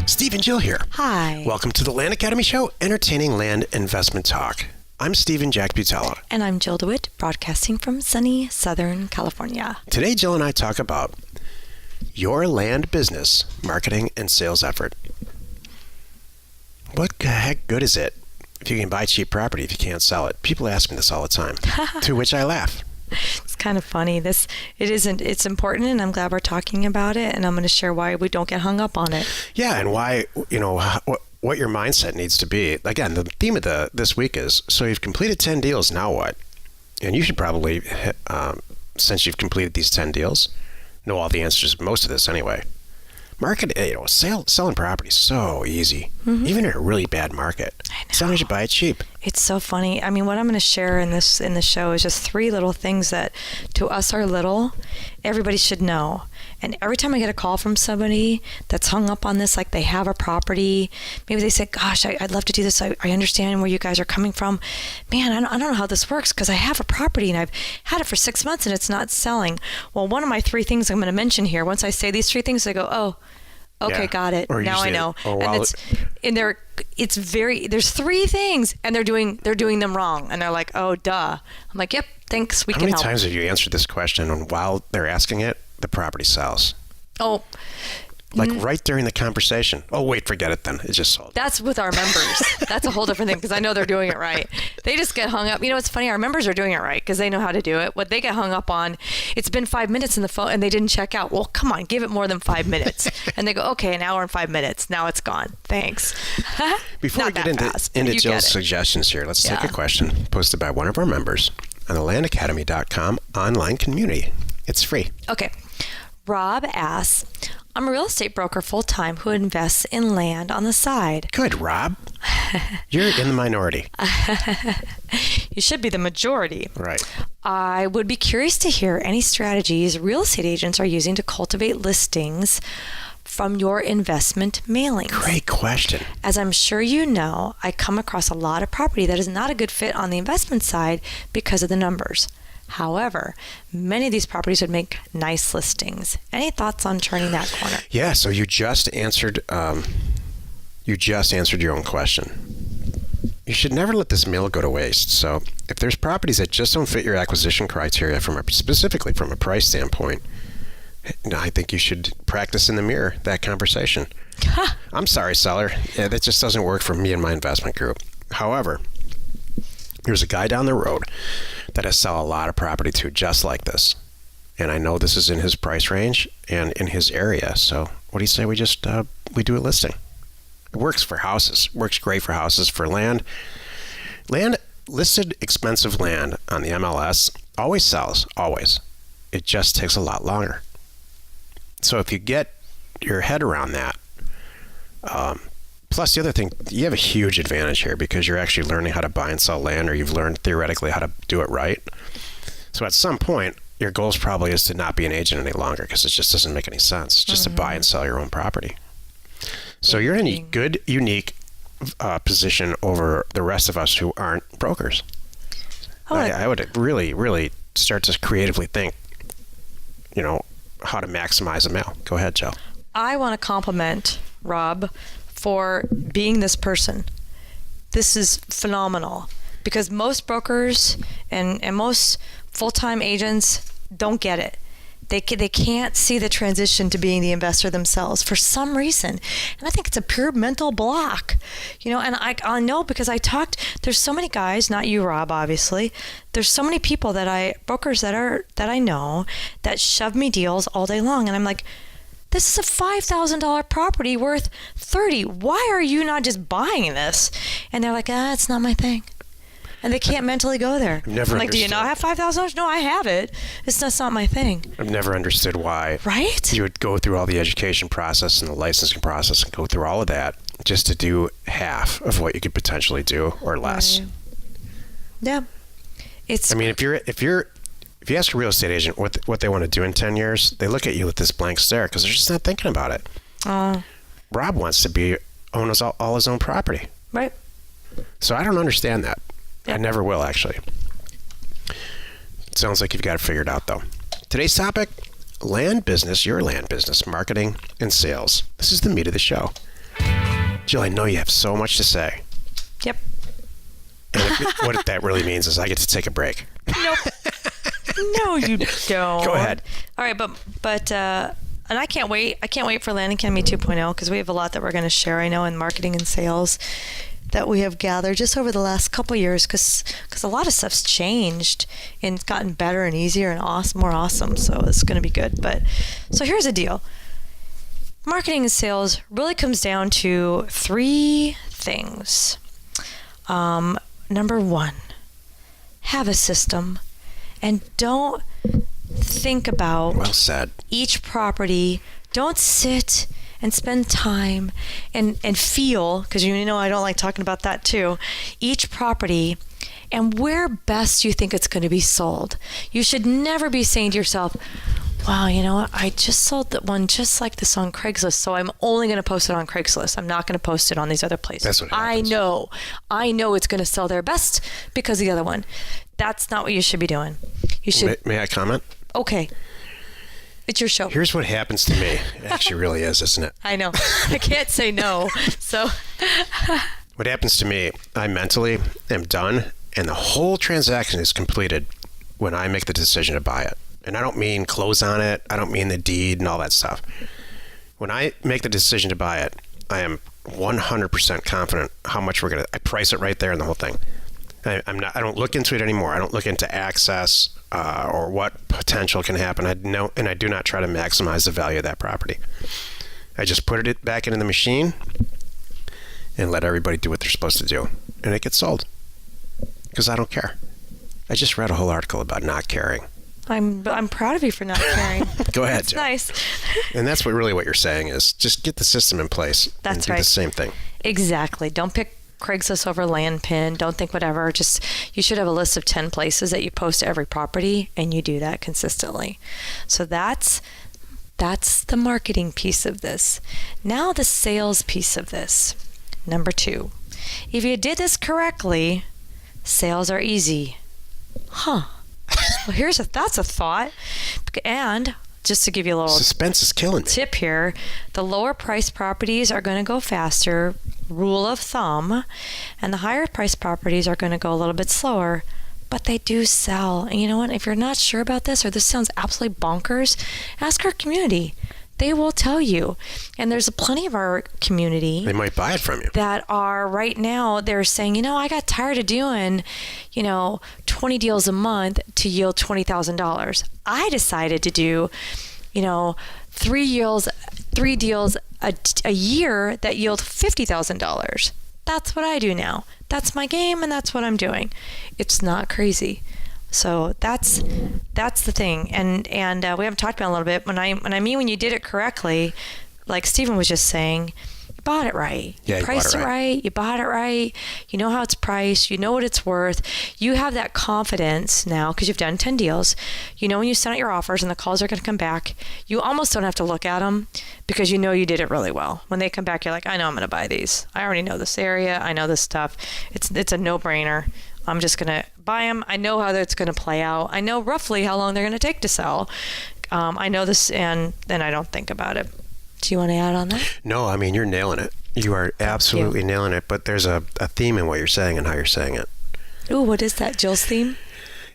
Steve and Jill here. Hi. Welcome to the Land Academy Show, entertaining land investment talk. I'm Steve and Jack Butella. And I'm Jill DeWitt, broadcasting from sunny Southern California. Today, Jill and I talk about your land business, marketing, and sales effort. What the heck good is it if you can buy cheap property if you can't sell it? People ask me this all the time, to which I laugh. It's kind of funny. It's important, and I'm glad we're talking about it, and I'm going to share why we don't get hung up on it. Yeah, and why, what your mindset needs to be. Again, the theme of this week is, so you've completed 10 deals, now what? And you should probably, since you've completed these 10 deals, know all the answers to most of this anyway. Selling property is so easy, even in a really bad market. I know. As long as you buy it cheap. It's so funny. I mean, what I'm going to share in the show is just 3 little things that to us are little, everybody should know. And every time I get a call from somebody that's hung up on this, like they have a property, maybe they say, gosh, I'd love to do this. I understand where you guys are coming from. Man, I don't know how this works because I have a property and I've had it for 6 months and it's not selling. Well, one of my 3 things I'm going to mention here, once I say these 3 things, they go, oh, okay, yeah, got it. Now I know. There's 3 things and they're doing them wrong. And they're like, oh, duh. I'm like, yep, thanks. We can help. How many times have you answered this question and while they're asking it, the property sells? Oh. Like right during the conversation. Oh, wait, forget it then. It just sold. That's with our members. That's a whole different thing because I know they're doing it right. They just get hung up. You know, it's funny. Our members are doing it right because they know how to do it. What they get hung up on, it's been 5 minutes in the phone and they didn't check out. Well, come on, give it more than 5 minutes. And they go, okay, an hour and 5 minutes. Now it's gone. Thanks. Before we get into Jill's suggestions here, let's take a question posted by one of our members on the landacademy.com online community. It's free. Okay. Rob asks, I'm a real estate broker full-time who invests in land on the side. Good, Rob. You're in the minority. You should be the majority. Right. I would be curious to hear any strategies real estate agents are using to cultivate listings from your investment mailings. Great question. As I'm sure you know, I come across a lot of property that is not a good fit on the investment side because of the numbers. However, many of these properties would make nice listings. Any thoughts on turning that corner? Yeah, so you just answered your own question. You should never let this mail go to waste. So if there's properties that just don't fit your acquisition criteria specifically from a price standpoint, I think you should practice in the mirror that conversation. I'm sorry, seller. Yeah, that just doesn't work for me and my investment group. However, there's a guy down the road that I sell a lot of property to just like this. And I know this is in his price range and in his area. So what do you say we just we do a listing? It works for houses. Works great for houses. For land. Land, listed expensive land on the MLS always sells. Always. It just takes a lot longer. So if you get your head around that, plus the other thing, you have a huge advantage here because you're actually learning how to buy and sell land, or you've learned theoretically how to do it right. So at some point, your goal probably is to not be an agent any longer because it just doesn't make any sense just to buy and sell your own property. So you're in a good, unique position over the rest of us who aren't brokers. I would really, really start to creatively think, how to maximize a mail. Go ahead, Joe. I want to compliment Rob for being this person. This is phenomenal because most brokers and most full-time agents don't get it. They can't see the transition to being the investor themselves for some reason. And I think it's a pure mental block. And I know because there's so many guys, not you, Rob, obviously. There's so many people brokers that I know that shove me deals all day long. And I'm like, this is a $5,000 property worth $30,000. Why are you not just buying this? And they're like, it's not my thing. And they can't mentally go there. I'm like, do you not have $5,000? No, I have it. It's just not my thing. I've never understood why. Right? You would go through all the education process and the licensing process and go through all of that just to do half of what you could potentially do or less. Right. Yeah. If you ask a real estate agent what they want to do in 10 years, they look at you with this blank stare because they're just not thinking about it. Rob wants to own all his own property. Right. So I don't understand that. Yep. I never will, actually. It sounds like you've got it figured out, though. Today's topic, land business, your land business, marketing, and sales. This is the meat of the show. Jill, I know you have so much to say. Yep. And what that really means is I get to take a break. Nope. No, you don't. Go ahead. All right, but and I can't wait. I can't wait for Land Academy 2.0 because we have a lot that we're going to share. I know in marketing and sales that we have gathered just over the last couple years because a lot of stuff's changed and it's gotten better and easier and more awesome. So it's going to be good. But so here's the deal. Marketing and sales really comes down to 3 things. Number 1, have a system and don't think about Well said. each property. Don't sit and spend time and feel, because you know I don't like talking about that too, each property and where best you think it's going to be sold. You should never be saying to yourself, wow, you know what? I just sold that one just like this on Craigslist, so I'm only going to post it on Craigslist. I'm not going to post it on these other places. That's what happens. I know it's going to sell there best because of the other one. That's not what you should be doing. You should. May I comment? Okay. It's your show. Here's what happens to me. It actually really is, isn't it? I know. I can't say no. So. What happens to me, I mentally am done, and the whole transaction is completed when I make the decision to buy it. And I don't mean close on it. I don't mean the deed and all that stuff. When I make the decision to buy it, I am 100% confident how much I price it right there in the whole thing. I don't look into it anymore. I don't look into access or what potential can happen. I do not try to maximize the value of that property. I just put it back into the machine and let everybody do what they're supposed to do. And it gets sold. Because I don't care. I just read a whole article about not caring. I'm proud of you for not caring. Go ahead, That's Joe. nice. And that's what you're saying is just get the system in place and do right. the same thing. Exactly. Don't pick Craigslist over Landpin. Don't think whatever. Just you should have a list of 10 places that you post to every property, and you do that consistently. So that's the marketing piece of this. Now the sales piece of this. Number 2. If you did this correctly, sales are easy. Huh. Well, that's a thought. And just to give you a little Suspense is killing me. tip here, the lower price properties are going to go faster, rule of thumb, and the higher price properties are going to go a little bit slower, but they do sell. And you know what? If you're not sure about this or this sounds absolutely bonkers, ask our community. They will tell you. And there's plenty of our community They might buy it from you. that are right now, they're saying, I got tired of doing, 20 deals a month to yield $20,000. I decided to do, 3 deals a year that yield $50,000. That's what I do now. That's my game, and that's what I'm doing. It's not crazy. So that's the thing, and we haven't talked about it a little bit. When you did it correctly, like Stephen was just saying, you bought it right. Yeah, you priced it right. You bought it right. You know how it's priced. You know what it's worth. You have that confidence now because you've done 10 deals. You know when you send out your offers and the calls are going to come back, you almost don't have to look at them because you know you did it really well. When they come back, you're like, I know I'm going to buy these. I already know this area. I know this stuff. It's a no-brainer. I'm just going to buy them. I know how that's going to play out. I know roughly how long they're going to take to sell. I know this, and then I don't think about it. Do you want to add on that? No, I mean, you're nailing it. You are absolutely nailing it. But there's a theme in what you're saying and how you're saying it. Ooh, what is that? Jill's theme?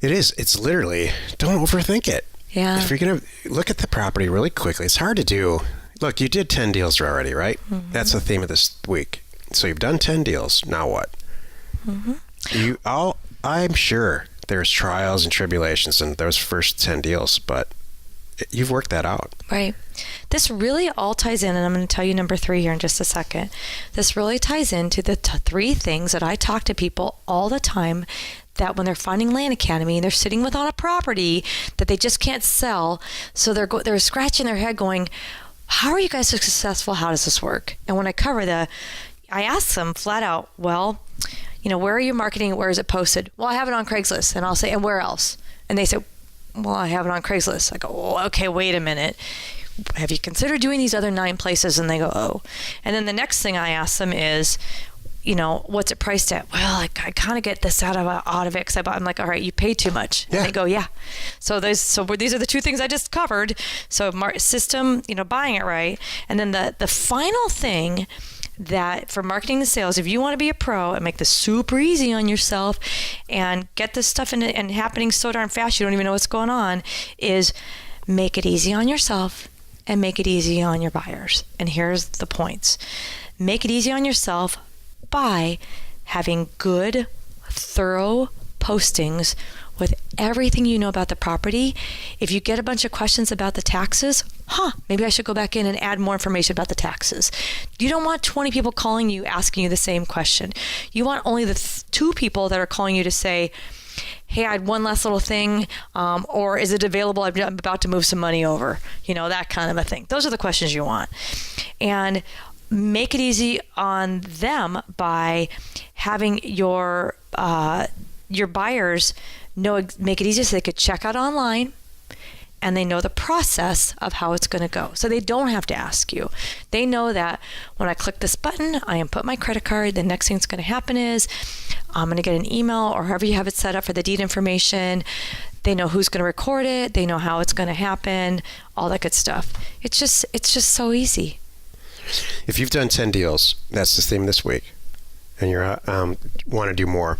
It is. It's literally, don't overthink it. Yeah. If you're going to look at the property really quickly, it's hard to do. Look, you did 10 deals already, right? Mm-hmm. That's the theme of this week. So you've done 10 deals. Now what? Mm-hmm. I'm sure there's trials and tribulations in those first 10 deals, but you've worked that out. Right. This really all ties in, and I'm going to tell you number 3 here in just a second. This really ties into the 3 things that I talk to people all the time that when they're finding Land Academy and they're sitting with on a property that they just can't sell, so they're scratching their head going, how are you guys so successful? How does this work? And when I cover I ask them flat out, well, where are you marketing? Where is it posted? Well, I have it on Craigslist. And I'll say, and where else? And they say, well, I have it on Craigslist. I go, oh, okay, wait a minute. Have you considered doing these other 9 places? And they go, oh. And then the next thing I ask them is, what's it priced at? Well, I kind of get this out of it because I'm like, all right, you paid too much. Yeah. And they go, yeah. So these are the 2 things I just covered. So system, buying it right. And then the final thing that for marketing and sales, if you want to be a pro and make this super easy on yourself and get this stuff in and happening so darn fast you don't even know what's going on, is make it easy on yourself and make it easy on your buyers. And here's the points. Make it easy on yourself by having good, thorough postings with everything you know about the property. If you get a bunch of questions about the taxes, maybe I should go back in and add more information about the taxes. You don't want 20 people calling you asking you the same question. You want only the 2 people that are calling you to say, hey, I had one last little thing, or is it available? I'm about to move some money over. That kind of a thing. Those are the questions you want. And make it easy on them by having your buyers make it easy so they could check out online and they know the process of how it's going to go. So they don't have to ask you. They know that when I click this button, I input my credit card, the next thing that's going to happen is I'm going to get an email or however you have it set up for the deed information. They know who's going to record it. They know how it's going to happen, all that good stuff. It's just so easy. If you've done 10 deals, that's the theme this week, and you want to do more,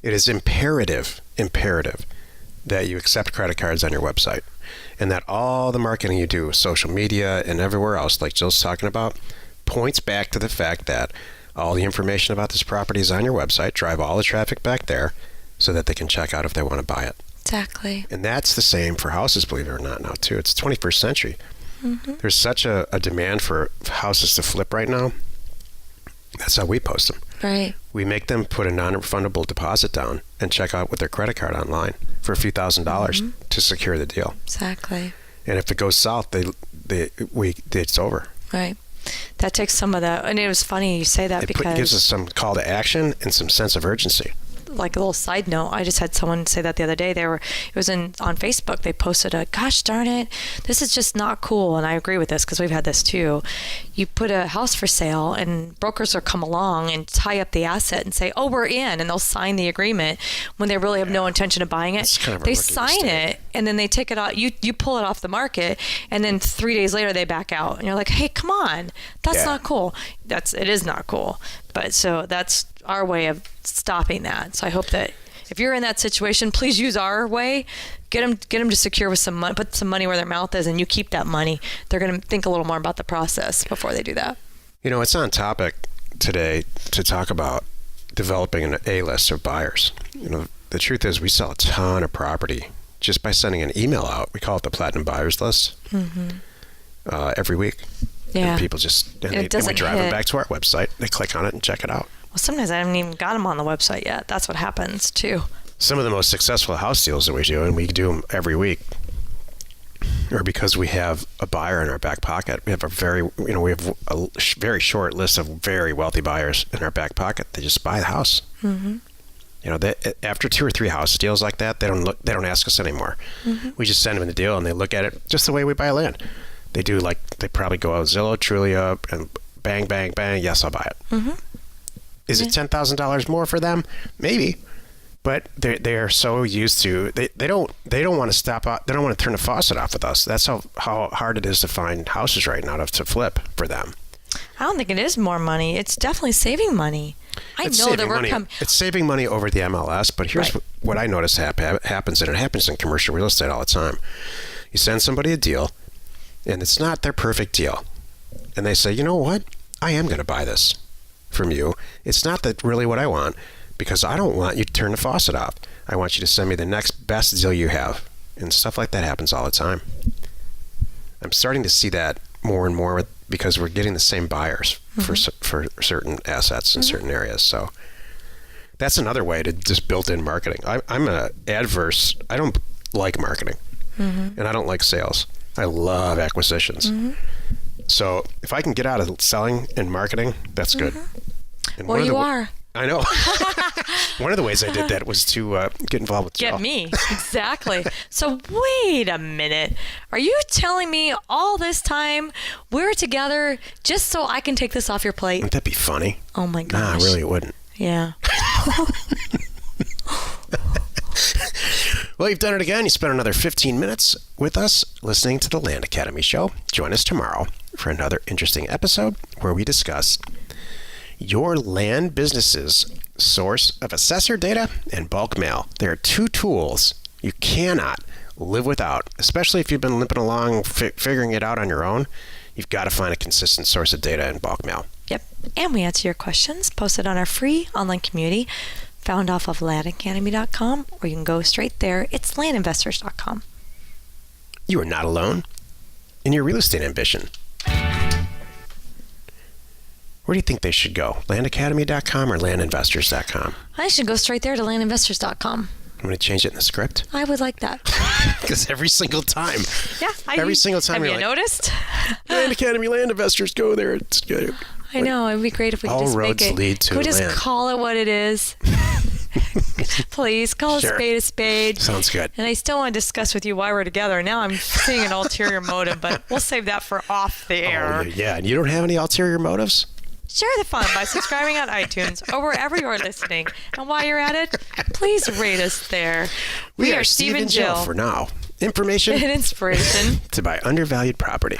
it is imperative that you accept credit cards on your website, and that all the marketing you do, social media and everywhere else, like Jill's talking about, points back to the fact that all the information about this property is on your website. Drive all the traffic back there so that they can check out if they want to buy it. Exactly. And that's the same for houses, believe it or not, now too. It's the 21st century. Mm-hmm. There's such a demand for houses to flip right now. That's how we post them. Right. We make them put a non-refundable deposit down and check out with their credit card online for a few $1,000s to secure the deal. Exactly. And if it goes south, it's over. Right. That takes some of that. And it was funny you say that because it gives us some call to action and some sense of urgency. Like a little side note, I just had someone say that the other day. It was on Facebook. They posted gosh darn it, this is just not cool. And I agree with this because we've had this too. You put a house for sale and brokers will come along and tie up the asset and say, oh, we're in, and they'll sign the agreement when they really have no intention of buying it. It's kind of they sign it and then they take it out. You pull it off the market, and then 3 days later they back out, and you're like, hey, come on, that's not cool. It is not cool. But so that's our way of stopping that. So I hope that if you're in that situation, please use our way. Get them to secure with some money, put some money where their mouth is, and you keep that money. They're going to think a little more about the process before they do that. It's on topic today to talk about developing an A-list of buyers. The truth is we sell a ton of property just by sending an email out. We call it the Platinum Buyers List every week. Yeah. And people and we drive them back to our website. They click on it and check it out. Well, sometimes I haven't even got them on the website yet. That's what happens too. Some of the most successful house deals that we do, and we do them every week, are because we have a buyer in our back pocket. We have a very short list of very wealthy buyers in our back pocket. They just buy the house. Mm-hmm. After 2 or 3 house deals like that, they don't ask us anymore. Mm-hmm. We just send them the deal, and they look at it just the way we buy land. They do they probably go out Zillow, Trulia, and bang, bang, bang. Yes, I'll buy it. Mm-hmm. Is it $10,000 more for them? Maybe, but they are so used to they don't want to stop out. They don't want to turn the faucet off with us. That's how hard it is to find houses right now to flip for them. I don't think it is more money. It's definitely saving money. It's saving money over the MLS. But here's what I notice happens, and it happens in commercial real estate all the time. You send somebody a deal, and it's not their perfect deal, and they say, you know what, I am going to buy this from you. It's not really what I want, because I don't want you to turn the faucet off. I want you to send me the next best deal you have. And stuff like that happens all the time. I'm starting to see that more and more because we're getting the same buyers for certain assets in certain areas. So that's another way to just build in marketing. I'm adverse. I don't like marketing, and I don't like sales. I love acquisitions. So if I can get out of selling and marketing, that's good. And well, you are. I know. One of the ways I did that was to get involved with Jill. Get me. Exactly. So wait a minute. Are you telling me all this time we're together just so I can take this off your plate? Wouldn't that be funny? Oh my gosh. Nah, really it wouldn't. Yeah. Well, you've done it again. You spent another 15 minutes with us listening to the Land Academy Show. Join us tomorrow for another interesting episode where we discuss your land business's source of assessor data and bulk mail. There are two tools you cannot live without, especially if you've been limping along figuring it out on your own. You've got to find a consistent source of data and bulk mail. Yep. And we answer your questions posted on our free online community found off of landacademy.com, or you can go straight there. It's landinvestors.com. You are not alone in your real estate ambition. Where do you think they should go? Landacademy.com or landinvestors.com? I should go straight there to landinvestors.com. I'm going to change it in the script. I would like that. Because every single time. Yeah. Every single time have you're you like, noticed? Land Academy, land investors, go there. It's good. I know. It'd be great if we could All just roads make it. lead to Could we just land. call it what it is? Please call Sure. a spade a spade. Sounds good. And I still want to discuss with you why we're together. Now I'm seeing an ulterior motive, but we'll save that for off the air. Oh, yeah. And you don't have any ulterior motives? Share the fun by subscribing on iTunes or wherever you're listening. And while you're at it, please rate us there. We are Steve and Jill for now. Information and inspiration to buy undervalued property.